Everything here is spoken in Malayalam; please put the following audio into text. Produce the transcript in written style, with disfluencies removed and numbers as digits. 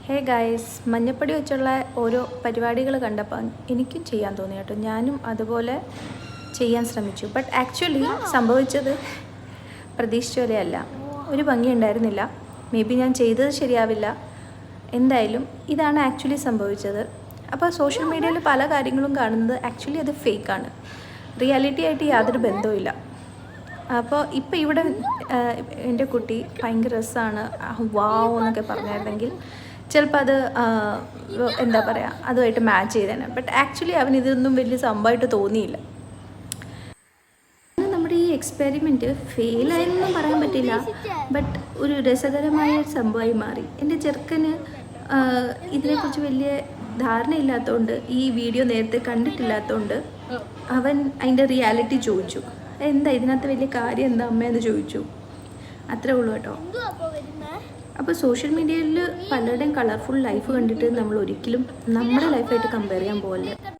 ഹേ ഗൈസ്, മഞ്ഞപ്പൊടി വെച്ചുള്ള ഓരോ പരിപാടികൾ കണ്ടപ്പോൾ എനിക്കും ചെയ്യാൻ തോന്നി കേട്ടോ. ഞാനും അതുപോലെ ചെയ്യാൻ ശ്രമിച്ചു. ബട്ട് ആക്ച്വലി സംഭവിച്ചത് പ്രതീക്ഷിച്ച പോലെയല്ല. ഒരു ഭംഗി ഉണ്ടായിരുന്നില്ല. മേ ബി ഞാൻ ചെയ്തത് ശരിയാവില്ല. എന്തായാലും ഇതാണ് ആക്ച്വലി സംഭവിച്ചത്. അപ്പോൾ സോഷ്യൽ മീഡിയയിൽ പല കാര്യങ്ങളും കാണുന്നത് ആക്ച്വലി അത് ഫേക്കാണ്. റിയാലിറ്റി ആയിട്ട് യാതൊരു ബന്ധവുമില്ല. അപ്പോൾ ഇപ്പോൾ ഇവിടെ എൻ്റെ കുട്ടി ഭയങ്കര രസമാണ്, വാവ് എന്നൊക്കെ പറഞ്ഞായിരുന്നെങ്കിൽ ചിലപ്പോൾ അത് എന്താ പറയുക, അതുമായിട്ട് മാച്ച് ചെയ്തേനെ. ബട്ട് ആക്ച്വലി അവൻ ഇതൊന്നും വലിയ സംഭവമായിട്ട് തോന്നിയില്ല. നമ്മുടെ ഈ എക്സ്പെരിമെൻറ്റ് ഫെയിലായെന്നൊന്നും പറയാൻ പറ്റില്ല, ബട്ട് ഒരു രസകരമായ സംഭവമായി മാറി. എൻ്റെ ചെറുക്കന് ഇതിനെക്കുറിച്ച് വലിയ ധാരണയില്ലാത്തതുകൊണ്ട്, ഈ വീഡിയോ നേരത്തെ കണ്ടിട്ടില്ലാത്തതുകൊണ്ട് അവൻ അതിൻ്റെ റിയാലിറ്റി ചോദിച്ചു. എന്താ ഇതിനകത്ത് വലിയ കാര്യം എന്താ അമ്മയെന്ന് ചോദിച്ചു. അത്രേ ഉള്ളൂ കേട്ടോ. അപ്പോൾ സോഷ്യൽ മീഡിയയിൽ പലരുടെയും കളർഫുൾ ലൈഫ് കണ്ടിട്ട് നമ്മൾ ഒരിക്കലും നമ്മുടെ ലൈഫായിട്ട് കമ്പയർ ചെയ്യാൻ പോകല്ലേ.